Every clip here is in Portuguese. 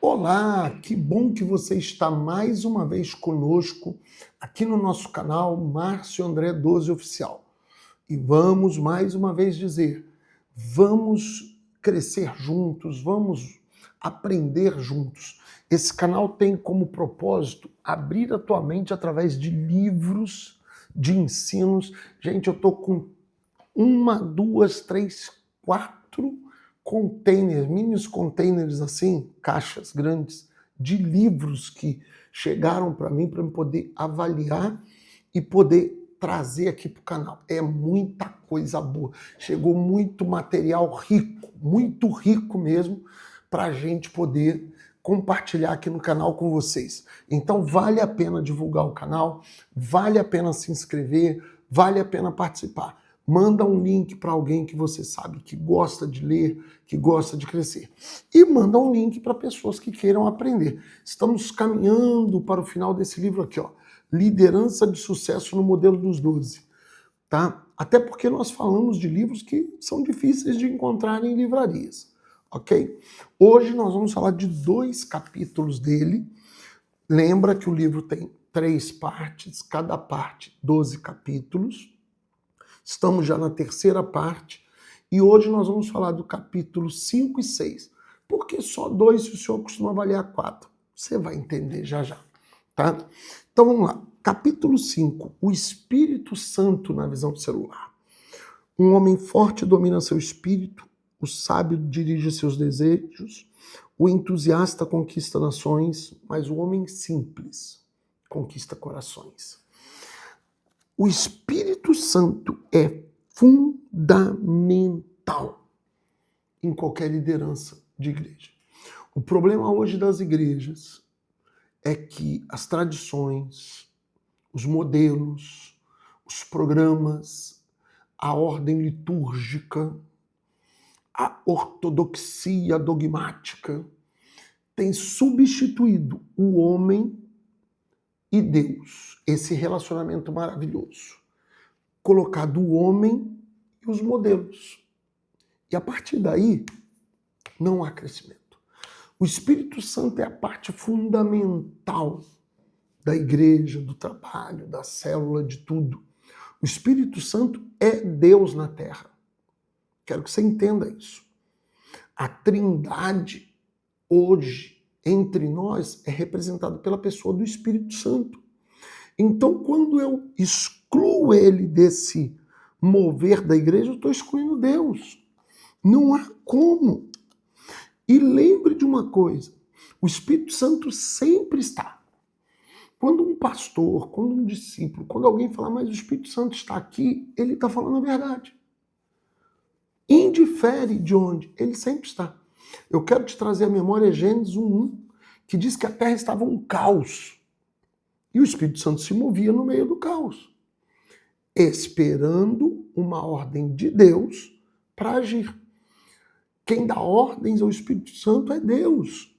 Olá, que bom que você está mais uma vez conosco aqui no nosso canal Márcio André 12 Oficial. E vamos mais uma vez dizer, vamos crescer juntos, vamos aprender juntos. Esse canal tem como propósito abrir a tua mente através de livros, de ensinos. Gente, eu estou com uma, duas, três, quatro containers, mini containers assim, caixas grandes, de livros que chegaram para mim poder avaliar e poder trazer aqui para o canal. É muita coisa boa. Chegou muito material rico, muito rico mesmo, para a gente poder compartilhar aqui no canal com vocês. Então vale a pena divulgar o canal, vale a pena se inscrever, vale a pena participar. Manda um link para alguém que você sabe que gosta de ler, que gosta de crescer. E manda um link para pessoas que queiram aprender. Estamos caminhando para o final desse livro aqui, ó. Liderança de Sucesso no Modelo dos 12. Tá? Até porque nós falamos de livros que são difíceis de encontrar em livrarias. Ok? Hoje nós vamos falar de 2 capítulos dele. Lembra que o livro tem 3 partes, cada parte 12 capítulos. Estamos já na 3ª parte e hoje nós vamos falar do capítulo 5 e 6. Por que só 2 se o senhor costuma avaliar 4? Você vai entender já já, tá? Então vamos lá. Capítulo 5, o Espírito Santo na visão do celular. Um homem forte domina seu espírito, o sábio dirige seus desejos, o entusiasta conquista nações, mas o homem simples conquista corações. O Espírito Santo é fundamental em qualquer liderança de igreja. O problema hoje das igrejas é que as tradições, os modelos, os programas, a ordem litúrgica, a ortodoxia dogmática tem substituído o homem e Deus, esse relacionamento maravilhoso, colocado o homem e os modelos. E a partir daí, não há crescimento. O Espírito Santo é a parte fundamental da igreja, do trabalho, da célula, de tudo. O Espírito Santo é Deus na terra. Quero que você entenda isso. A Trindade, hoje, entre nós, é representada pela pessoa do Espírito Santo. Então, quando eu excluo ele desse mover da igreja, eu estou excluindo Deus. Não há como. E lembre de uma coisa, o Espírito Santo sempre está. Quando um pastor, quando um discípulo, quando alguém fala, mas o Espírito Santo está aqui, ele está falando a verdade. Indifere de onde, ele sempre está. Eu quero te trazer à memória Gênesis 1:1, que diz que a terra estava um caos. E o Espírito Santo se movia no meio do caos, esperando uma ordem de Deus para agir. Quem dá ordens ao Espírito Santo é Deus.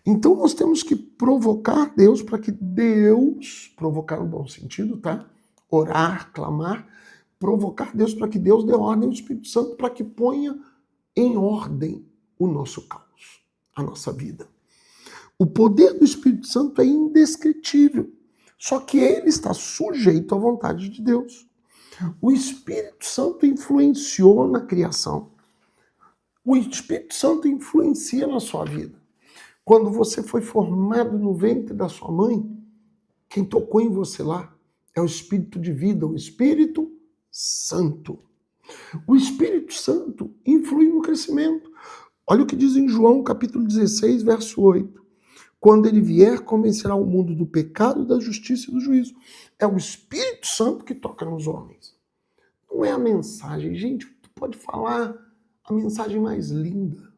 Então nós temos que provocar Deus para que Deus, provocar no bom sentido, tá? Orar, clamar, provocar Deus para que Deus dê ordem ao Espírito Santo para que ponha em ordem o nosso caos, a nossa vida. O poder do Espírito Santo é indescritível, só que ele está sujeito à vontade de Deus. O Espírito Santo influenciou na criação. O Espírito Santo influencia na sua vida. Quando você foi formado no ventre da sua mãe, quem tocou em você lá é o Espírito de vida, o Espírito Santo. O Espírito Santo influi no crescimento. Olha o que diz em João capítulo 16, verso 8. Quando ele vier, convencerá o mundo do pecado, da justiça e do juízo. É o Espírito Santo que toca nos homens. Não é a mensagem. Gente, tu pode falar a mensagem mais linda.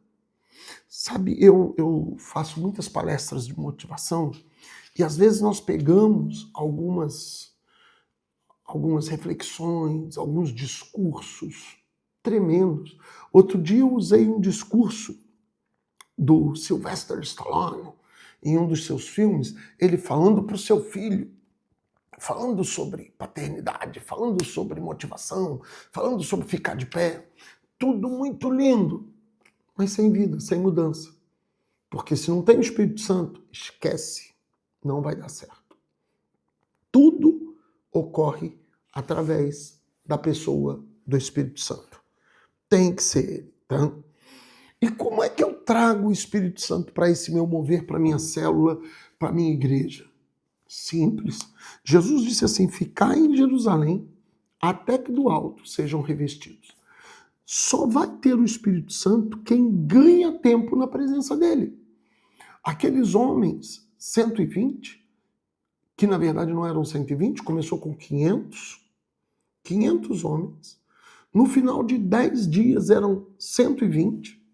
Sabe, eu faço muitas palestras de motivação e às vezes nós pegamos algumas reflexões, alguns discursos tremendos. Outro dia eu usei um discurso do Sylvester Stallone em um dos seus filmes, ele falando para o seu filho, falando sobre paternidade, falando sobre motivação, falando sobre ficar de pé. Tudo muito lindo, mas sem vida, sem mudança. Porque se não tem o Espírito Santo, esquece, não vai dar certo. Tudo ocorre através da pessoa do Espírito Santo. Tem que ser ele, tá? E como é que eu trago o Espírito Santo para esse meu mover, para minha célula, para minha igreja? Simples. Jesus disse assim: ficai em Jerusalém até que do alto sejam revestidos. Só vai ter o Espírito Santo quem ganha tempo na presença dele. Aqueles homens, 120, que na verdade não eram 120, começou com 500 homens. No final de 10 dias eram 120.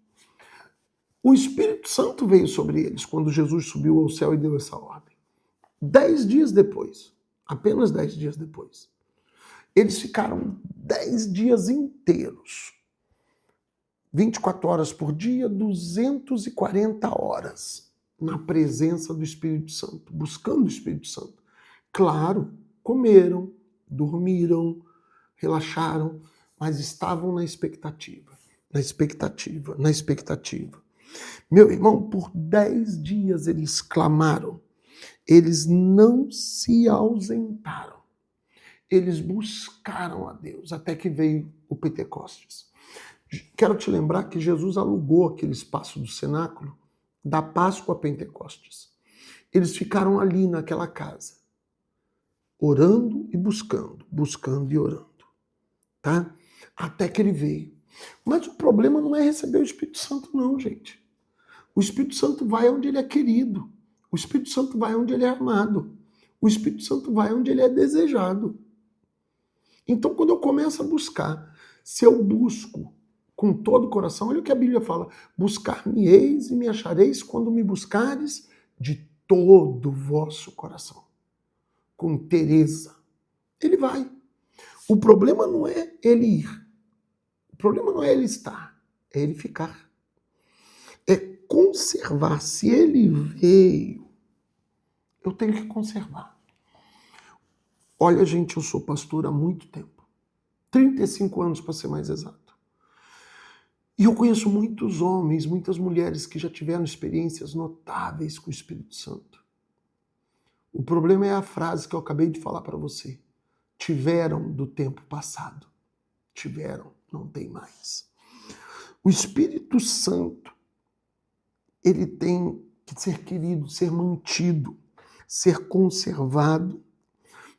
O Espírito Santo veio sobre eles quando Jesus subiu ao céu e deu essa ordem. 10 dias depois, apenas 10 dias depois, eles ficaram 10 dias inteiros, 24 horas por dia, 240 horas na presença do Espírito Santo, buscando o Espírito Santo. Claro, comeram, dormiram, relaxaram, mas estavam na expectativa, na expectativa, na expectativa. Meu irmão, por 10 dias eles clamaram, eles não se ausentaram, eles buscaram a Deus, até que veio o Pentecostes. Quero te lembrar que Jesus alugou aquele espaço do cenáculo da Páscoa a Pentecostes. Eles ficaram ali naquela casa, orando e buscando e orando, tá? Até que ele veio. Mas o problema não é receber o Espírito Santo, não, gente. O Espírito Santo vai onde ele é querido. O Espírito Santo vai onde ele é amado. O Espírito Santo vai onde ele é desejado. Então, quando eu começo a buscar, se eu busco com todo o coração, olha o que a Bíblia fala: buscar-me-eis e me achareis quando me buscares de todo o vosso coração. Com inteireza. Ele vai. O problema não é ele ir. O problema não é ele estar. É ele ficar. É conservar. Se ele veio, eu tenho que conservar. Olha, gente, eu sou pastor há muito tempo. 35 anos, para ser mais exato. E eu conheço muitos homens, muitas mulheres que já tiveram experiências notáveis com o Espírito Santo. O problema é a frase que eu acabei de falar para você. Tiveram do tempo passado. Tiveram, não tem mais. O Espírito Santo, ele tem que ser querido, ser mantido, ser conservado.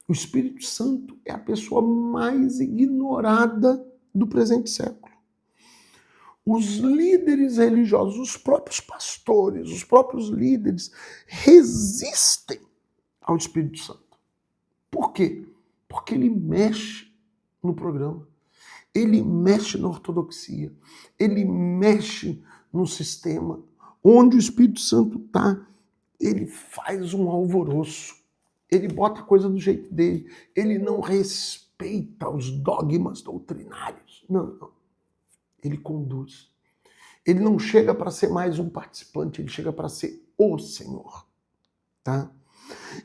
O Espírito Santo é a pessoa mais ignorada do presente século. Os líderes religiosos, os próprios pastores, os próprios líderes resistem ao Espírito Santo. Por quê? Porque ele mexe no programa, ele mexe na ortodoxia, ele mexe no sistema. Onde o Espírito Santo está, ele faz um alvoroço, ele bota a coisa do jeito dele, ele não respeita os dogmas doutrinários. Não. Ele conduz. Ele não chega para ser mais um participante, ele chega para ser o Senhor. Tá?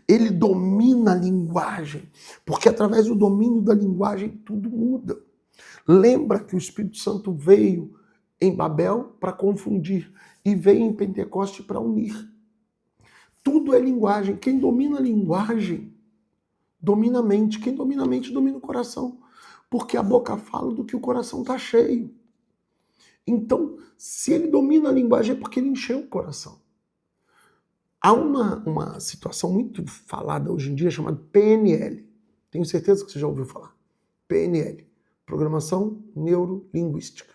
Ele domina a linguagem, porque através do domínio da linguagem tudo muda. Lembra que o Espírito Santo veio em Babel para confundir e veio em Pentecoste para unir. Tudo é linguagem. Quem domina a linguagem domina a mente. Quem domina a mente domina o coração, porque a boca fala do que o coração está cheio. Então, se ele domina a linguagem é porque ele encheu o coração. Há uma situação muito falada hoje em dia chamada PNL. Tenho certeza que você já ouviu falar. PNL, Programação Neurolinguística.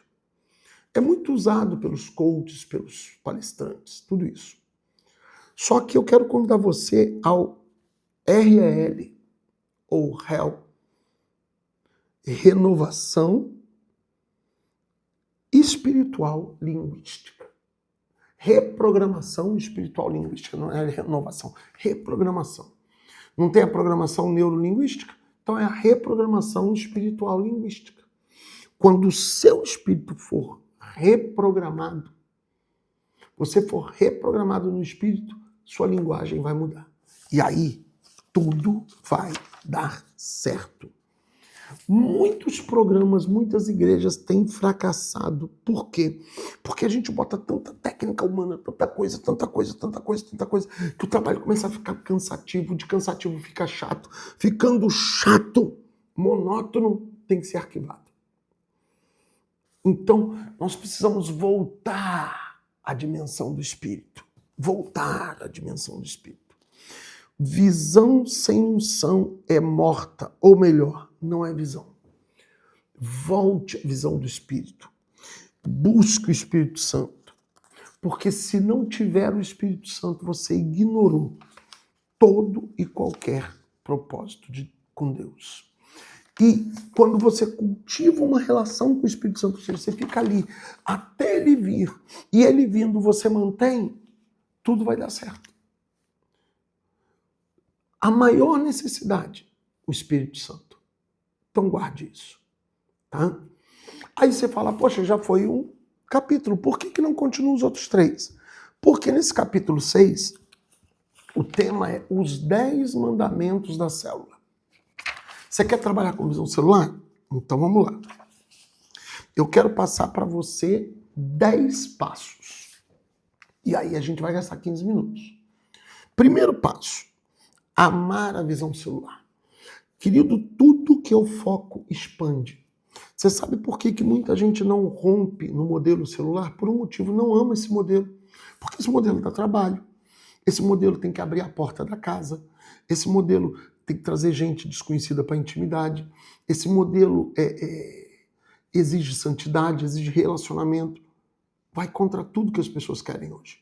É muito usado pelos coaches, pelos palestrantes, tudo isso. Só que eu quero convidar você ao REL, ou REL, Renovação Espiritual Linguística. Reprogramação espiritual linguística, não é renovação, reprogramação. Não tem a programação neurolinguística? Então é a reprogramação espiritual linguística. Quando o seu espírito for reprogramado, você for reprogramado no espírito, sua linguagem vai mudar. E aí, tudo vai dar certo. Muitos programas, muitas igrejas têm fracassado. Por quê? Porque a gente bota tanta técnica humana, tanta coisa, que o trabalho começa a ficar cansativo, de cansativo fica chato. Ficando chato, monótono, tem que ser arquivado. Então, nós precisamos voltar à dimensão do Espírito. Voltar à dimensão do Espírito. Visão sem unção é morta, ou melhor, não é visão. Volte à visão do Espírito. Busque o Espírito Santo. Porque se não tiver o Espírito Santo, você ignorou todo e qualquer propósito com Deus. E quando você cultiva uma relação com o Espírito Santo, você fica ali até ele vir, e ele vindo você mantém, tudo vai dar certo. A maior necessidade, o Espírito Santo. Então guarde isso. Tá? Aí você fala, poxa, já foi um capítulo, por que não continua os outros 3? Porque nesse capítulo 6, o tema é os 10 mandamentos da célula. Você quer trabalhar com visão celular? Então vamos lá. Eu quero passar para você 10 passos. E aí a gente vai gastar 15 minutos. Primeiro passo, amar a visão celular. Querido, tudo que eu foco expande. Você sabe por que muita gente não rompe no modelo celular? Por um motivo, não ama esse modelo. Porque esse modelo dá trabalho. Esse modelo tem que abrir a porta da casa. Esse modelo tem que trazer gente desconhecida para a intimidade. Esse modelo exige santidade, exige relacionamento. Vai contra tudo que as pessoas querem hoje.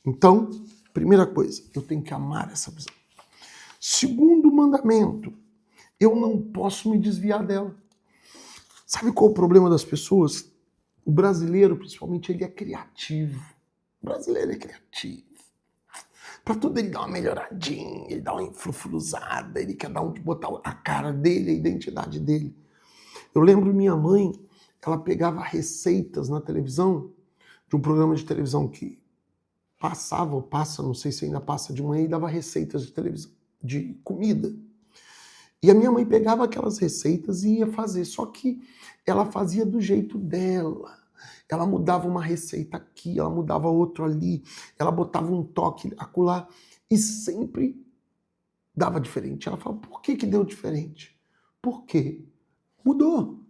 Então, primeira coisa, eu tenho que amar essa visão. Segundo mandamento, eu não posso me desviar dela. Sabe qual é o problema das pessoas? O brasileiro, principalmente, ele é criativo. O brasileiro é criativo. Para tudo ele dá uma melhoradinha, ele dá uma influfluzada, ele quer botar a cara dele, a identidade dele. Eu lembro minha mãe, ela pegava receitas na televisão, de um programa de televisão que passava ou passa, não sei se ainda passa de manhã, e dava receitas de televisão, de comida. E a minha mãe pegava aquelas receitas e ia fazer, só que ela fazia do jeito dela. Ela mudava uma receita aqui, ela mudava outra ali, ela botava um toque acolá e sempre dava diferente. Ela falava, por que deu diferente? Por quê? Mudou.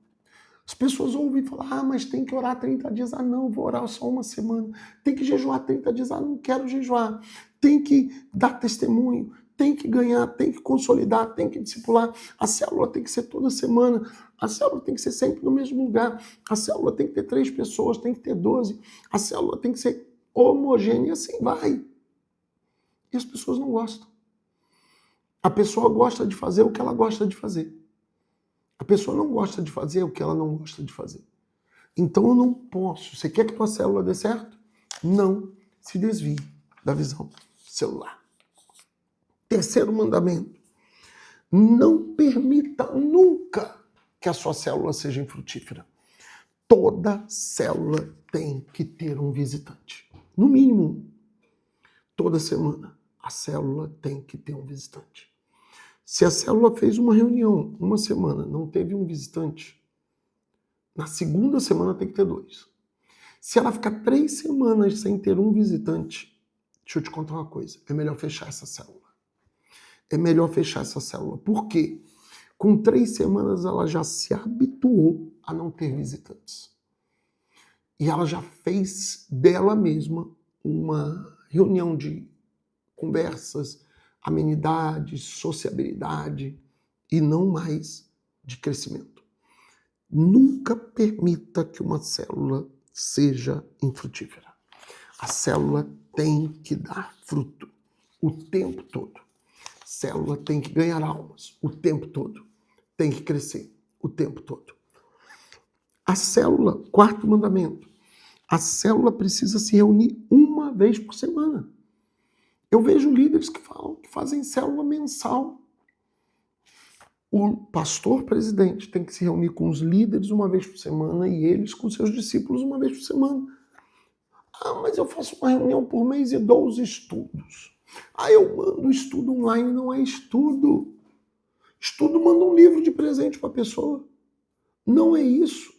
As pessoas ouvem e falam, mas tem que orar 30 dias. Ah, não, vou orar só uma semana. Tem que jejuar 30 dias. Ah, não quero jejuar. Tem que dar testemunho. Tem que ganhar, tem que consolidar, tem que discipular. A célula tem que ser toda semana. A célula tem que ser sempre no mesmo lugar. A célula tem que ter 3 pessoas, tem que ter 12. A célula tem que ser homogênea e assim vai. E as pessoas não gostam. A pessoa gosta de fazer o que ela gosta de fazer. A pessoa não gosta de fazer o que ela não gosta de fazer. Então eu não posso. Você quer que tua célula dê certo? Não se desvie da visão celular. Terceiro mandamento. Não permita nunca que a sua célula seja infrutífera. Toda célula tem que ter um visitante. No mínimo, toda semana, a célula tem que ter um visitante. Se a célula fez uma reunião, uma semana, não teve um visitante, na segunda semana tem que ter 2. Se ela ficar 3 semanas sem ter um visitante, deixa eu te contar uma coisa, é melhor fechar essa célula. É melhor fechar essa célula. Por quê? Com 3 semanas ela já se habituou a não ter visitantes. E ela já fez dela mesma uma reunião de conversas, amenidade, sociabilidade e não mais de crescimento. Nunca permita que uma célula seja infrutífera. A célula tem que dar fruto o tempo todo. A célula tem que ganhar almas o tempo todo. Tem que crescer o tempo todo. A célula, 4º mandamento, a célula precisa se reunir uma vez por semana. Eu vejo líderes que fazem célula mensal. O pastor presidente tem que se reunir com os líderes uma vez por semana e eles com seus discípulos uma vez por semana. Ah, mas eu faço uma reunião por mês e dou os estudos. Ah, eu mando estudo online, não é estudo. Estudo, manda um livro de presente para a pessoa. Não é isso.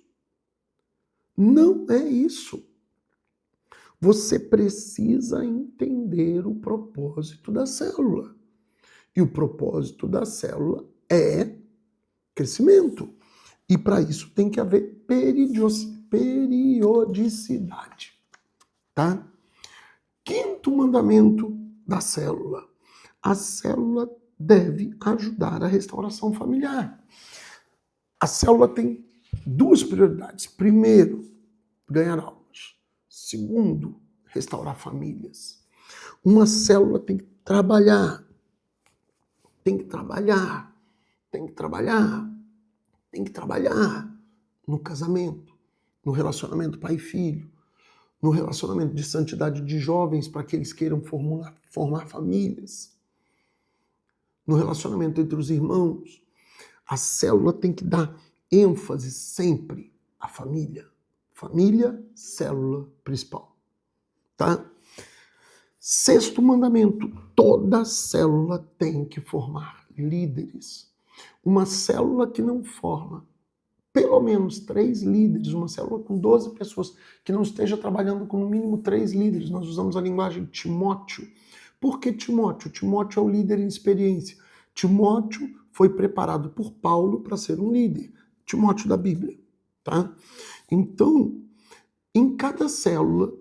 Não é isso. Você precisa entender o propósito da célula. E o propósito da célula é crescimento. E para isso tem que haver periodicidade. Tá? Quinto mandamento da célula. A célula deve ajudar a restauração familiar. A célula tem duas prioridades. Primeiro, ganhar almas. Segundo, restaurar famílias. Uma célula tem que trabalhar. Tem que trabalhar. Tem que trabalhar. Tem que trabalhar no casamento, no relacionamento pai e filho, no relacionamento de santidade de jovens para que eles queiram formar famílias, no relacionamento entre os irmãos. A célula tem que dar ênfase sempre à família. Família, célula principal. Tá? Sexto mandamento, toda célula tem que formar líderes. Uma célula que não forma pelo menos 3 líderes, uma célula com 12 pessoas, que não esteja trabalhando com no mínimo 3 líderes. Nós usamos a linguagem Timóteo. Por que Timóteo? Timóteo é o líder em experiência. Timóteo foi preparado por Paulo para ser um líder. Timóteo da Bíblia. Tá? Então, em cada célula,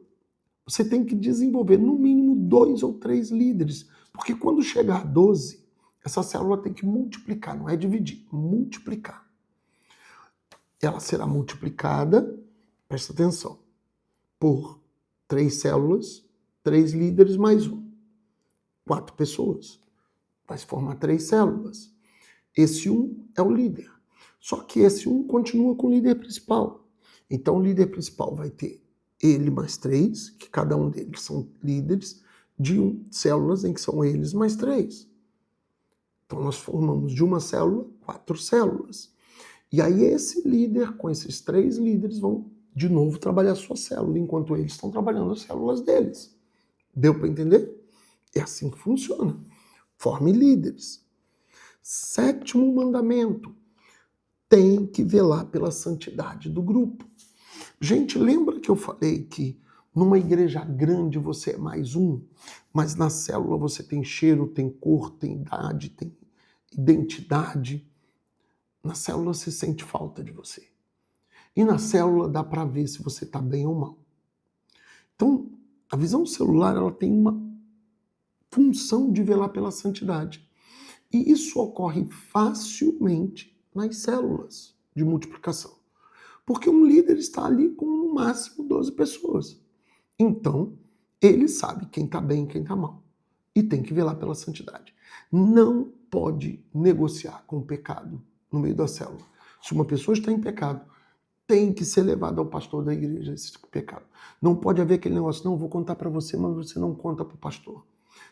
você tem que desenvolver no mínimo 2 ou 3 líderes. Porque quando chegar a 12, essa célula tem que multiplicar, não é dividir, multiplicar. Ela será multiplicada, presta atenção, por 3 células, 3 líderes mais 1. 4 pessoas. Vai se formar 3 células. Esse 1 é o líder. Só que esse 1 continua com o líder principal. Então o líder principal vai ter ele mais 3, que cada um deles são líderes de células em que são eles mais 3. Então nós formamos de uma célula 4 células. E aí esse líder, com esses 3 líderes, vão de novo trabalhar a sua célula, enquanto eles estão trabalhando as células deles. Deu para entender? É assim que funciona. Forme líderes. Sétimo mandamento. Tem que velar pela santidade do grupo. Gente, lembra que eu falei que numa igreja grande você é mais um, mas na célula você tem cheiro, tem cor, tem idade, tem identidade. Na célula você sente falta de você. E na célula dá para ver se você está bem ou mal. Então, a visão celular ela tem uma função de velar pela santidade. E isso ocorre facilmente nas células de multiplicação. Porque um líder está ali com no máximo 12 pessoas. Então, ele sabe quem está bem e quem está mal. E tem que velar pela santidade. Não pode negociar com o pecado no meio da célula. Se uma pessoa está em pecado, tem que ser levada ao pastor da igreja esse pecado. Não pode haver aquele negócio, não, vou contar para você, mas você não conta para o pastor.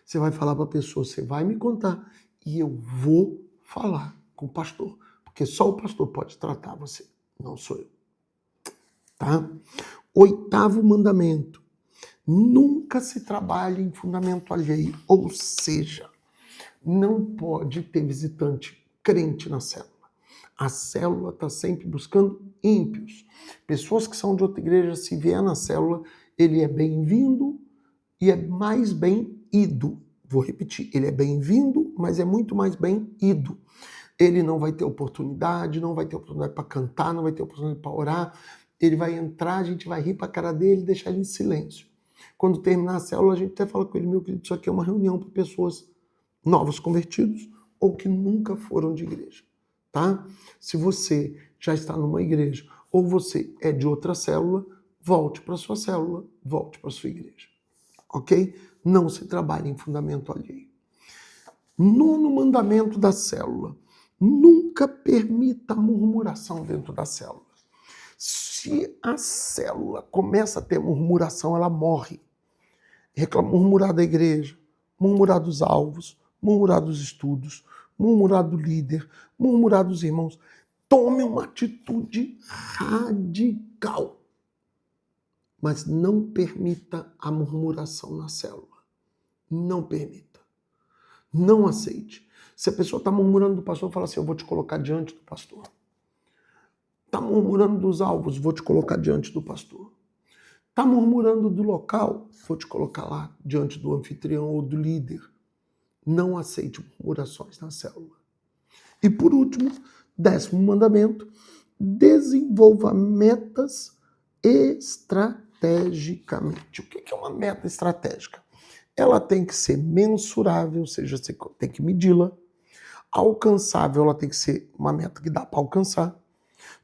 Você vai falar para a pessoa, você vai me contar e eu vou falar com o pastor. Porque só o pastor pode tratar você, não sou eu. Tá? 8º mandamento. Nunca se trabalhe em fundamento alheio. Ou seja, não pode ter visitante crente na célula. A célula está sempre buscando ímpios. Pessoas que são de outra igreja, se vier na célula, ele é bem-vindo e é mais bem-ido. Vou repetir, ele é bem-vindo, mas é muito mais bem-ido. Ele não vai ter oportunidade, não vai ter oportunidade para cantar, não vai ter oportunidade para orar. Ele vai entrar, a gente vai rir para a cara dele e deixar ele em silêncio. Quando terminar a célula, a gente até fala com ele, meu querido, isso aqui é uma reunião para pessoas novos convertidos ou que nunca foram de igreja. Tá? Se você já está numa igreja ou você é de outra célula, volte para sua célula, volte para sua igreja. Ok? Não se trabalhe em fundamento alheio. 9º mandamento da célula. Nunca permita murmuração dentro da célula. Se a célula começa a ter murmuração, ela morre. Murmurar da igreja, murmurar dos alvos, murmurar dos estudos, murmurar do líder, murmurar dos irmãos. Tome uma atitude radical. Mas não permita a murmuração na célula. Não permita. Não aceite. Se a pessoa está murmurando do pastor, fala assim, eu vou te colocar diante do pastor. Está murmurando dos alvos, vou te colocar diante do pastor. Está murmurando do local, vou te colocar lá diante do anfitrião ou do líder. Não aceite murmurações na célula. E por último, 10º mandamento, desenvolva metas estrategicamente. O que é uma meta estratégica? Ela tem que ser mensurável, ou seja, você tem que medi-la. Alcançável, ela tem que ser uma meta que dá para alcançar.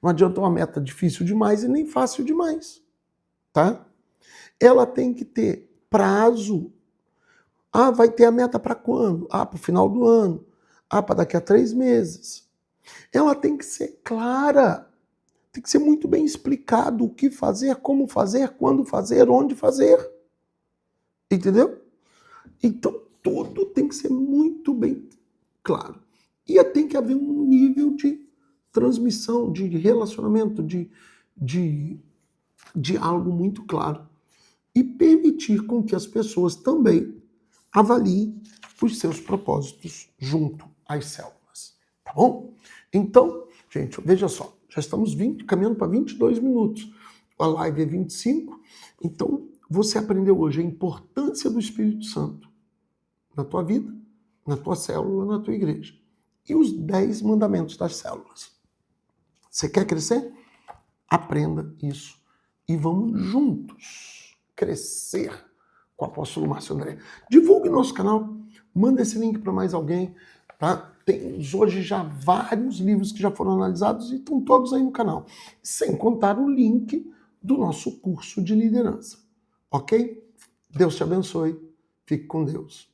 Não adianta uma meta difícil demais e nem fácil demais, tá? Ela tem que ter prazo. Ah, vai ter a meta para quando? Ah, para o final do ano. Ah, para daqui a 3 meses. Ela tem que ser clara. Tem que ser muito bem explicado o que fazer, como fazer, quando fazer, onde fazer. Entendeu? Então, tudo tem que ser muito bem claro. E tem que haver um nível de transmissão, de relacionamento, de diálogo muito claro. E permitir com que as pessoas também avaliem os seus propósitos junto às células. Tá bom? Então, gente, veja só. Já estamos caminhando para 22 minutos. A live é 25. Então, você aprendeu hoje a importância do Espírito Santo na tua vida, na tua célula, na tua igreja. E os 10 mandamentos das células. Você quer crescer? Aprenda isso. E vamos juntos crescer com o apóstolo Márcio André. Divulgue nosso canal. Manda esse link para mais alguém. Tá? Temos hoje já vários livros que já foram analisados e estão todos aí no canal. Sem contar o link do nosso curso de liderança. Ok? Deus te abençoe. Fique com Deus.